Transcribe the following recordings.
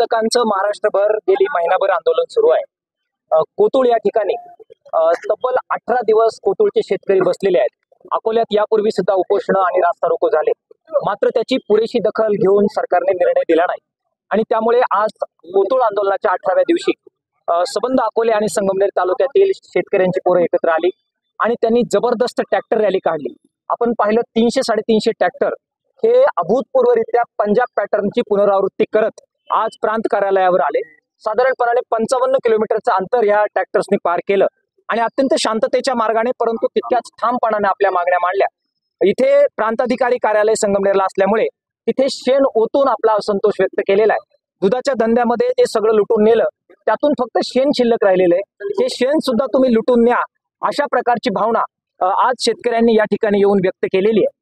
उत्पादकांचं महाराष्ट्रभर गेली महिनाभर आंदोलन सुरू आहे। कोतुळ या ठिकाणी तब्बल 18 दिवस कोतुळचे शेतकरी बसलेले आहेत। अकोल्यात यापूर्वी सुद्धा उपोषण आणि रास्ता रोको झाले, मात्र त्याची पुरेशी दखल घेऊन सरकारने निर्णय दिला नाही आणि त्यामुळे आज कोतुळ आंदोलनाच्या 18व्या दिवशी सबंध अकोले आणि संगमनेर तालुक्यातील शेतकऱ्यांची पोरं एकत्र आली आणि त्यांनी जबरदस्त ट्रॅक्टर रॅली काढली। आपण पाहिलं 300-350 ट्रॅक्टर हे अभूतपूर्वरित्या पंजाब पॅटर्नची पुनरावृत्ती करत आज प्रांत कार्यालयावर आले। साधारणपणे 55 किलोमीटरचं अंतर या ट्रॅक्टर्सनी पार केलं आणि अत्यंत शांततेच्या मार्गाने परंतु तितक्याच ठामपणाने आपल्या मागण्या मांडल्या। इथे प्रांताधिकारी कार्यालय संगमनेरला असल्यामुळे तिथे शेण ओतून आपला असंतोष व्यक्त केलेला आहे। दुधाच्या धंद्यामध्ये ते सगळं लुटून नेलं, त्यातून फक्त शेण शिल्लक राहिलेलं आहे, ते शेण सुद्धा तुम्ही लुटून न्या, अशा प्रकारची भावना आज शेतकऱ्यांनी या ठिकाणी येऊन व्यक्त केलेली आहे।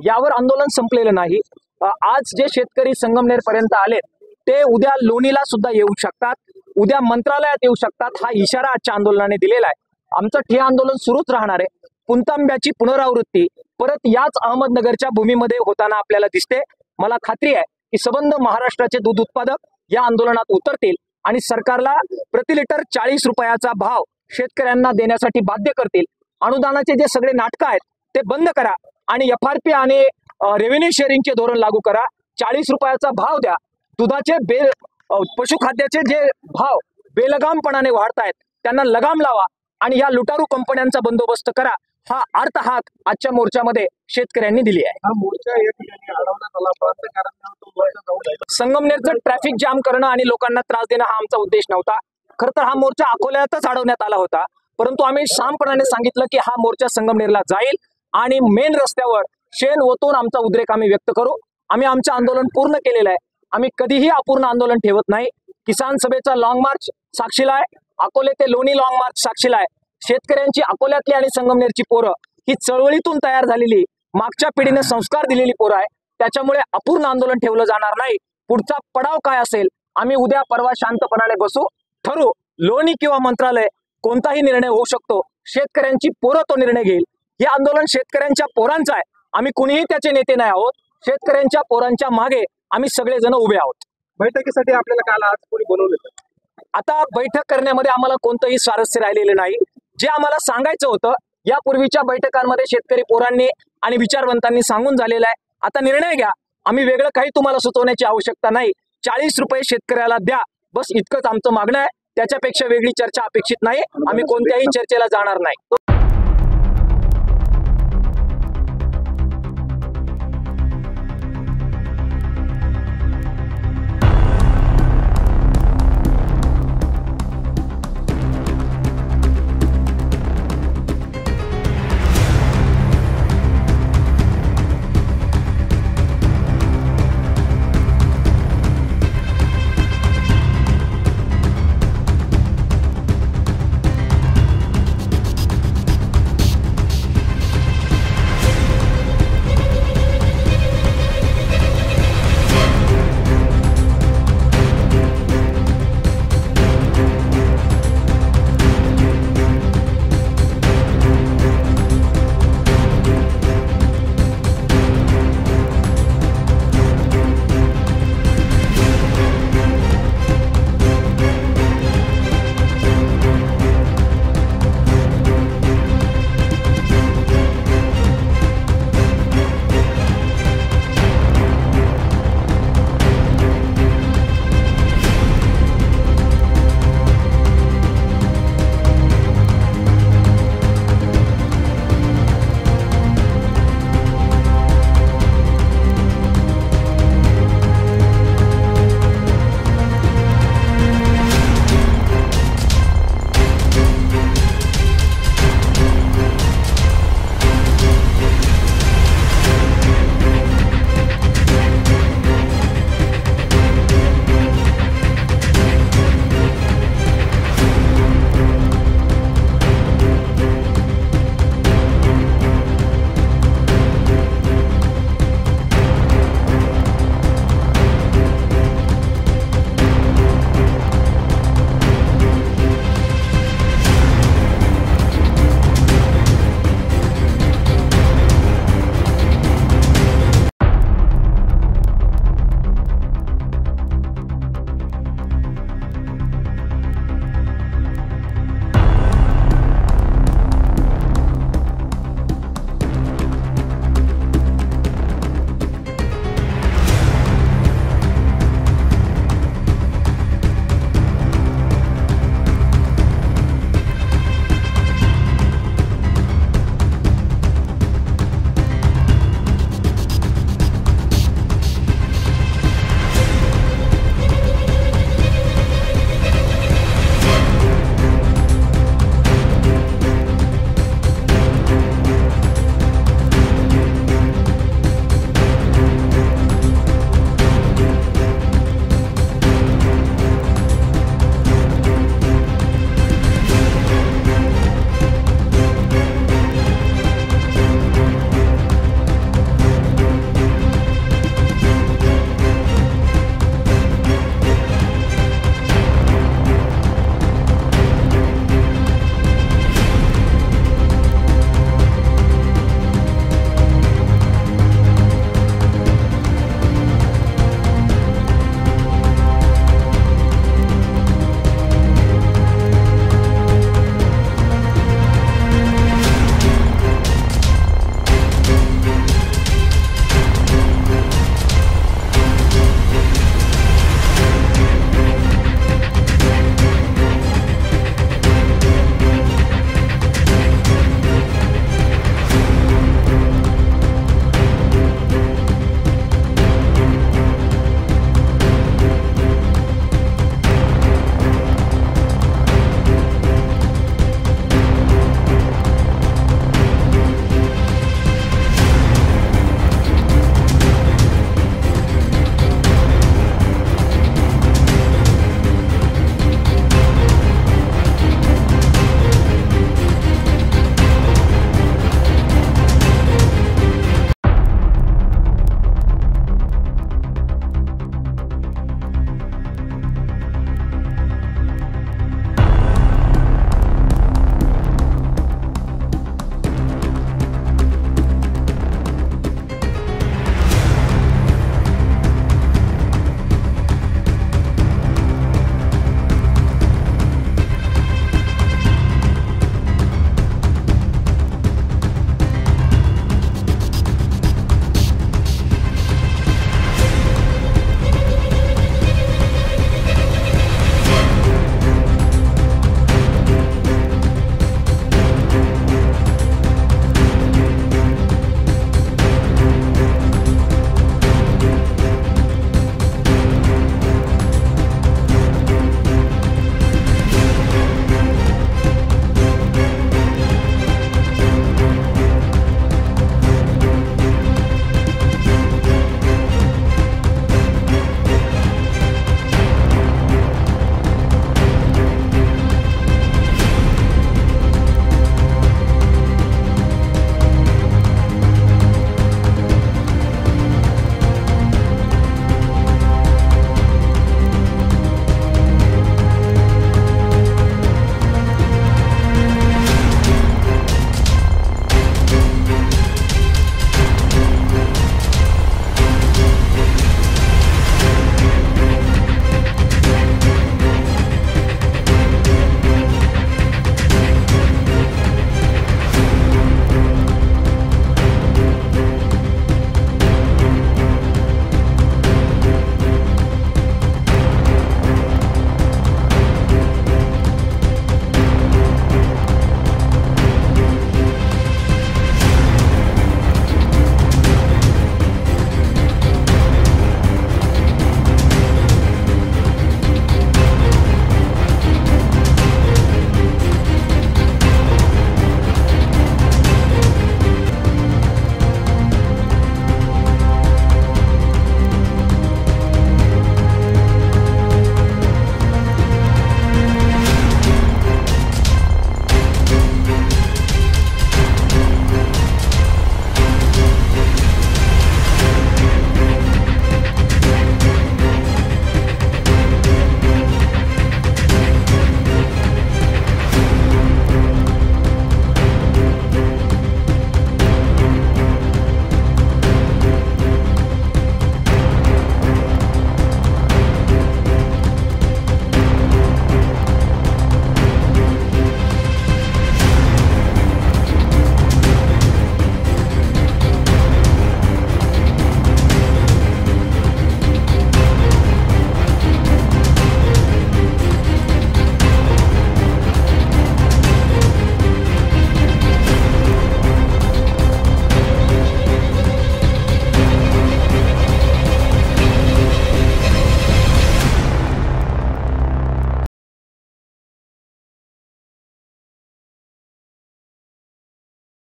यावर आंदोलन संपलेलं नाही। आज जे शेतकरी संगमनेर पर्यंत आले ते उद्या लोणीला सुद्धा येऊ शकतात, उद्या मंत्रालयात येऊ शकतात, हा इशारा आजच्या आंदोलनाने दिलेला आहे। आमचं ठिय्या आंदोलन सुरूच राहणार आहे। पुणतांब्याची पुनरावृत्ती परत याच अहमदनगरच्या भूमीमध्ये होताना आपल्याला दिसते। मला खात्री आहे की सबंध महाराष्ट्राचे दूध उत्पादक या आंदोलनात उतरतील आणि सरकारला प्रति लिटर 40 रुपयाचा भाव शेतकऱ्यांना देण्यासाठी बाध्य करतील। अनुदानाचे जे सगळे नाटक आहेत ते बंद करा आणि FRP आणि रेव्हेन्यू शेअरिंगचे धोरण लागू करा। 40 रुपयाचा भाव द्या। दुधाचे पशुखाद्याचे जे भाव बेलगामपणाने वाढतायत त्यांना लगाम लावा आणि या लुटारू कंपन्यांचा बंदोबस्त करा। हा अर्थ हाक आजच्या मोर्चामध्ये शेतकऱ्यांनी दिली आहे। हा मोर्चा या ठिकाणी अडवण्यात आला, संगमनेरचं ट्रॅफिक जाम करणं आणि लोकांना त्रास देणं हा आमचा उद्देश नव्हता। खरं तर हा मोर्चा अकोल्यातच अडवण्यात आला होता, परंतु आम्ही ठामपणाने सांगितलं की हा मोर्चा संगमनेरला जाईल आणि मेन रस्त्यावर शेण ओतून आमचा उद्रेक आम्ही व्यक्त करू। आम्ही आमचं आंदोलन पूर्ण केलेलं आहे। आम्ही कधीही अपूर्ण आंदोलन ठेवत नाही। किसान सभेचा लॉंग मार्च साक्षीला आहे, अकोले ते लोणी लॉंग मार्च साक्षीला आहे। शेतकऱ्यांची अकोल्यातली आणि संगमनेरची पोरं ही चळवळीतून तयार झालेली, मागच्या पिढीने संस्कार दिलेली पोरं आहे, त्याच्यामुळे अपूर्ण आंदोलन ठेवलं जाणार नाही। पुढचा पडाव काय असेल आम्ही उद्या परवा शांतपणाने बसू, ठरवू। लोणी किंवा मंत्रालय कोणताही निर्णय होऊ शकतो, शेतकऱ्यांची पोरं तो निर्णय घेईल। हे आंदोलन शेतकऱ्यांच्या पोरांचं आहे, आम्ही कुणीही त्याचे नेते नाही आहोत। शेतकऱ्यांच्या पोरांच्या मागे आम्ही सगळेजण उभे आहोत। बैठकीसाठी आपल्याला काल आज कोणी बोलवलं? आता बैठक करण्यामध्ये आम्हाला कोणतंही स्वारस्य राहिलेलं नाही। जे आम्हाला सांगायचं होतं यापूर्वीच्या बैठकांमध्ये शेतकरी पोरांनी आणि विचारवंतांनी सांगून झालेलं आहे। आता निर्णय घ्या, आम्ही वेगळं काही तुम्हाला सुचवण्याची आवश्यकता नाही। 40 रुपये शेतकऱ्याला द्या, बस इतकंच आमचं मागणं आहे। त्याच्यापेक्षा वेगळी चर्चा अपेक्षित नाही। आम्ही कोणत्याही चर्चेला जाणार नाही।